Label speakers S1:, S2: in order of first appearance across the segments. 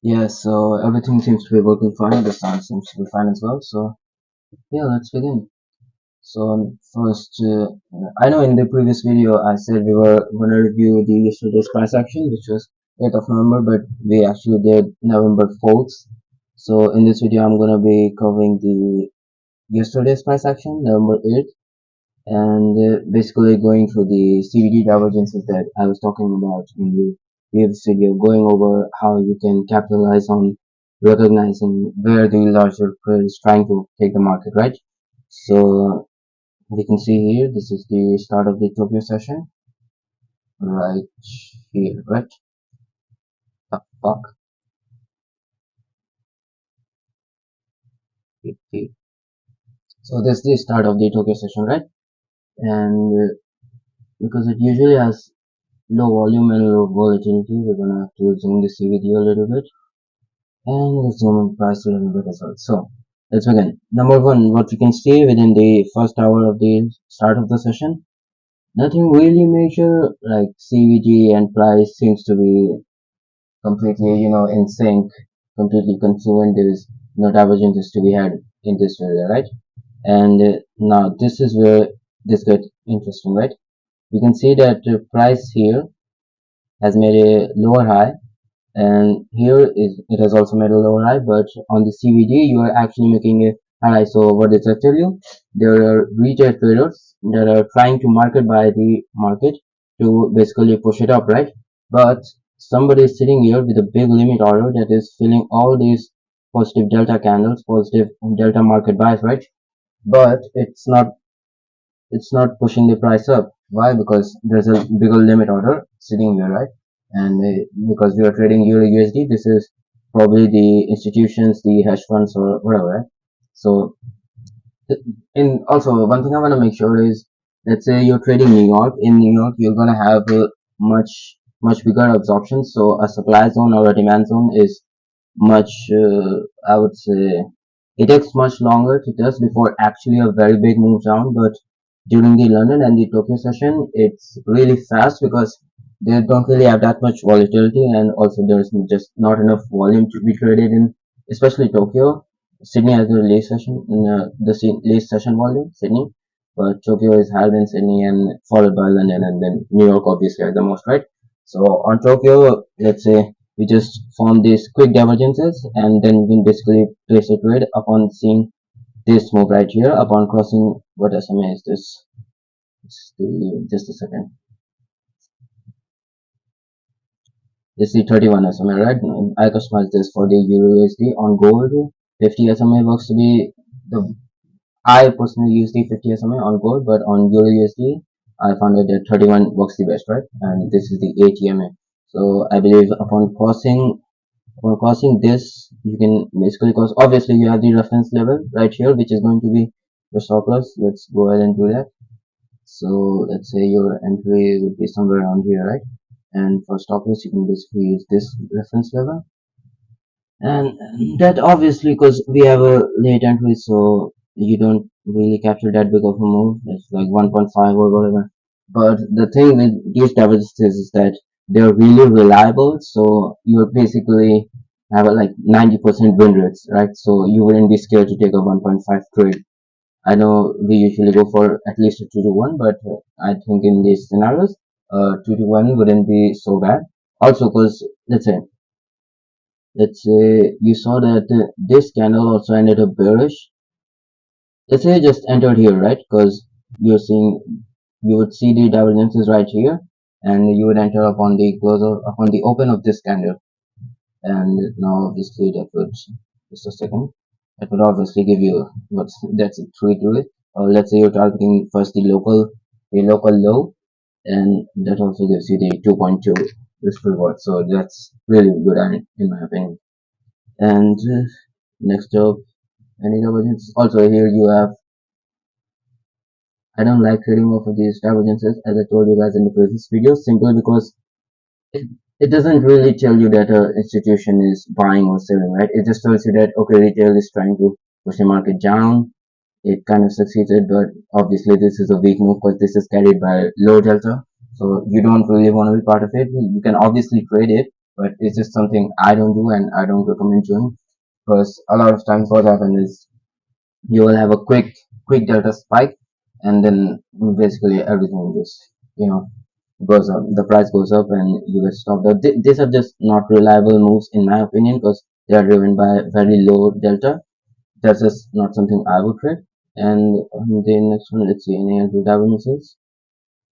S1: Yeah, so everything seems to be working fine. The sound seems to be fine as well. So yeah, let's begin. So first, I know in the previous video I said we were going to review the yesterday's price action, which was 8th of November, but we actually did November 4th. So in this video, I'm going to be covering the yesterday's price action, November 8th, and basically going through the CVD divergences that I was talking about in the previous video, going over how you can capitalize on recognizing where the larger player is trying to take the market, right? So we can see here, this is the start of the Tokyo session, right here, right? The fuck? So this is the start of the Tokyo session, right? And because it usually has low volume and low volatility, we're gonna have to zoom the CVD a little bit. And let's zoom in price a little bit as well. So let's begin. Number one, what we can see within the first hour of the start of the session, nothing really major, like CVD and price seems to be completely, in sync, completely confluent. There's no divergences to be had in this area, right? And now this is where this gets interesting, right? We can see that price here has made a lower high, and here is it has also made a lower high, but on the CVD you are actually making a high. So what does that tell you? There are retail traders that are trying to market buy the market to basically push it up, right? But somebody is sitting here with a big limit order that is filling all these positive delta candles, positive delta market buys, right? But it's not pushing the price up. Why? Because there's a bigger limit order sitting here, right? And because we are trading Euro USD, this is probably the institutions, the hedge funds, or whatever, right? So, and also one thing I want to make sure is, let's say you're trading New York. In New York, you're gonna have a much bigger absorption. So a supply zone or a demand zone is much, I would say, it takes much longer to test before actually a very big move down. But during the London and the Tokyo session, it's really fast because they don't really have that much volatility, and also there's just not enough volume to be traded in, especially Tokyo. Sydney has the late session, late session volume, Sydney, but Tokyo is higher than Sydney and followed by London, and then New York obviously at the most, right? So on Tokyo, let's say we just form these quick divergences, and then we can basically place a trade upon seeing this move right here, upon crossing what SMA is this? Just a second. This is the 31 SMA, right? I customize this for the Euro USD on gold. 50 SMA works to be the. I personally use the 50 SMA on gold, but on Euro USD, I found that the 31 works the best, right? And this is the ATMA. So I believe upon crossing this, you can basically cross. Obviously, you have the reference level right here, which is going to be the stop loss. Let's go ahead and do that. So let's say your entry would be somewhere around here, right? And for stop loss, you can basically use this reference level. And that obviously, because we have a late entry, so you don't really capture that big of a move. It's like 1.5 or whatever. But the thing with these diversities is that they're really reliable. So you basically have a, like 90% win rates, right? So you wouldn't be scared to take a 1.5 trade. I know we usually go for at least a 2 to 1, but I think in these scenarios, 2 to 1 wouldn't be so bad. Also, because let's say you saw that this candle also ended up bearish. Let's say you just entered here, right? Because you're seeing, you would see the divergences right here, and you would enter upon the closer, upon the open of this candle. And now obviously that would, just a second, that would obviously give you what's, that's a 3 to it. Or let's say you're targeting first the local low, and that also gives you the 2.2 risk reward. So that's really good in my opinion. And next up, any divergence. Also here you have, I don't like trading off of these divergences as I told you guys in the previous video, simply because it, it doesn't really tell you that an institution is buying or selling, right? It just tells you that okay, retail is trying to push the market down. It kind of succeeded, but obviously this is a weak move because this is carried by low delta. So you don't really want to be part of it. You can obviously trade it, but it's just something I don't do and I don't recommend doing, because a lot of times what happens is you will have a quick delta spike, and then basically everything just, you know, goes up, the price goes up and you get stopped out. These are just not reliable moves in my opinion, because they are driven by very low delta. That's just not something I would trade. And the next one, let's see, any other divergences?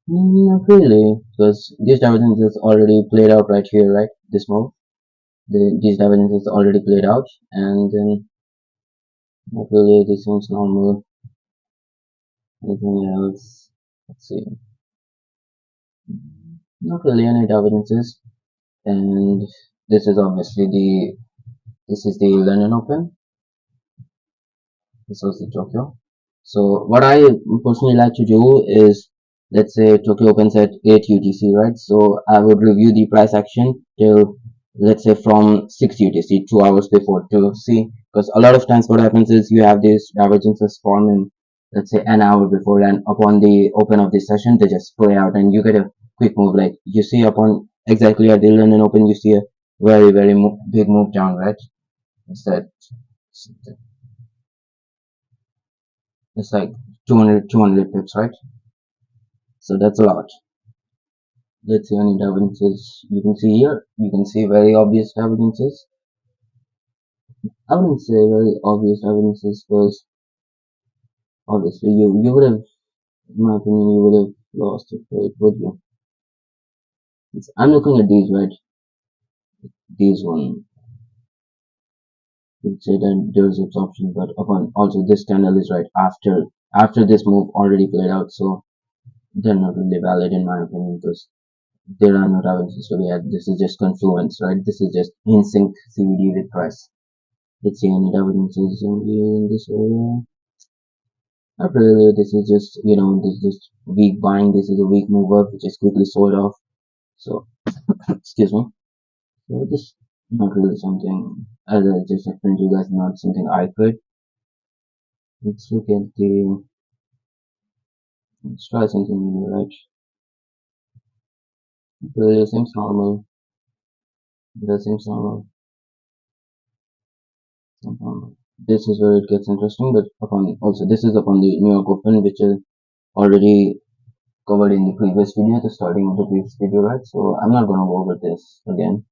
S1: Not really, because these divergences already played out right here, right? This move, these divergences already played out, and then not really, this seems normal. Anything else? Let's see. Not really any divergences, and this is obviously this is the London Open. This was the Tokyo. So what I personally like to do is, let's say Tokyo opens at 8 UTC, right? So I would review the price action till, let's say, from 6 UTC, 2 hours before, to see, because a lot of times what happens is you have these divergences forming, let's say, an hour before, and upon the open of the session they just play out and you get a quick move. Like you see upon exactly at the London Open, you see a very big move down, right? It's that, it's like 200 pips, right? So that's a lot. Let's see any divergences you can see here. You can see very obvious divergences. I wouldn't say very obvious divergences, because obviously you would have, in my opinion, you would have lost your trade, would you? I'm looking at these, right? These one, you'd say that there's absorption, but upon also this candle is right after this move already played out, so they're not really valid in my opinion, because there are no divergences to be had. This is just confluence, right? This is just in sync CVD with price. Let's see any divergences in this area. Not really. This is just, this is just weak buying. This is a weak move up, which is quickly sold off. So, excuse me. So this not really something, as I just explained to you guys, not something I could. Let's look at let's try something new, right? It really seems normal. That seems normal. This is where it gets interesting, but upon also this is upon the New York Open, which is already covered in the previous video, the starting of the previous video, right? So I'm not gonna go over this again.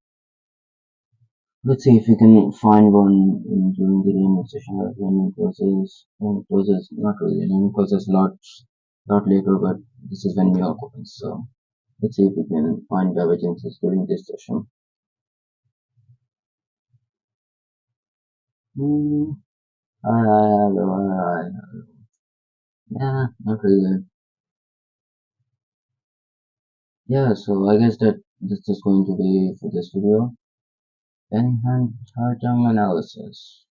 S1: Let's see if we can find one during the remote session, right? When it closes, not really, when it closes lot later, but this is when New York opens. So let's see if we can find divergences during this session. Hmm. Alright. Yeah, not really. Yeah, so I guess that this is going to be for this video. Any hand chart term analysis.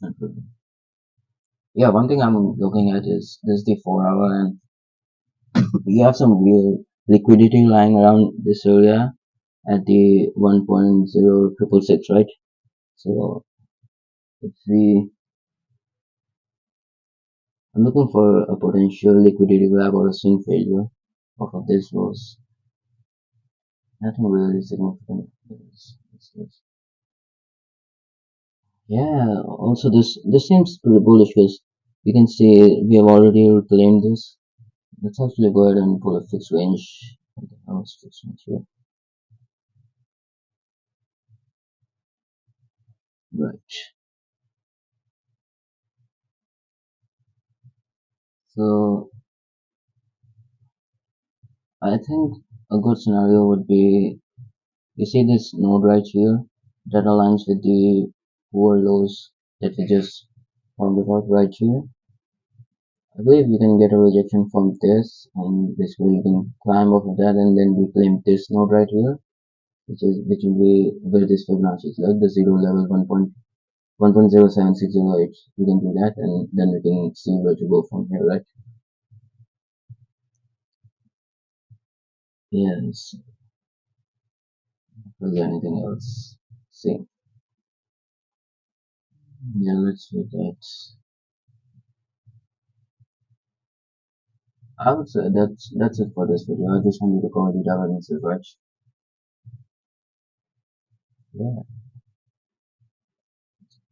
S1: Not really. Yeah, one thing I'm looking at is this, the 4 hour, and you have some real liquidity lying around this area at the 1.0666, right? So if we, I'm looking for a potential liquidity grab or a swing failure off of this was nothing really significant. Yeah, also this seems pretty bullish, because you can see we have already reclaimed this. Let's actually go ahead and pull a fixed range. What the hell is fixed range here? Right. So I think a good scenario would be, you see this node right here that aligns with the poor lows that we just found about right here. I believe you can get a rejection from this, and basically you can climb off of that and then reclaim this node right here, which will be where this Fibonacci is, like the zero level 1.07608. You can do that, and then we can see where to go from here, right? Yes. Is there anything else? See. Yeah, let's do that. I would say that's it for this video. I just wanted to cover the divergences, right? Yeah,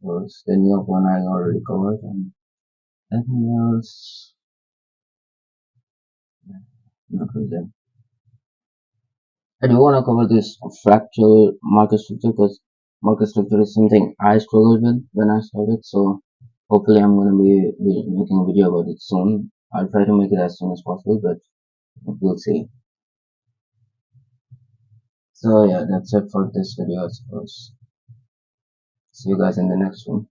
S1: was the New York one I already covered, and anything else? Not really. I do want to cover this fractal market structure because market structure is something I struggled with when I started. So hopefully I'm going to be making a video about it soon. I'll try to make it as soon as possible, but we'll see. So yeah, that's it for this video, I suppose. See you guys in the next one.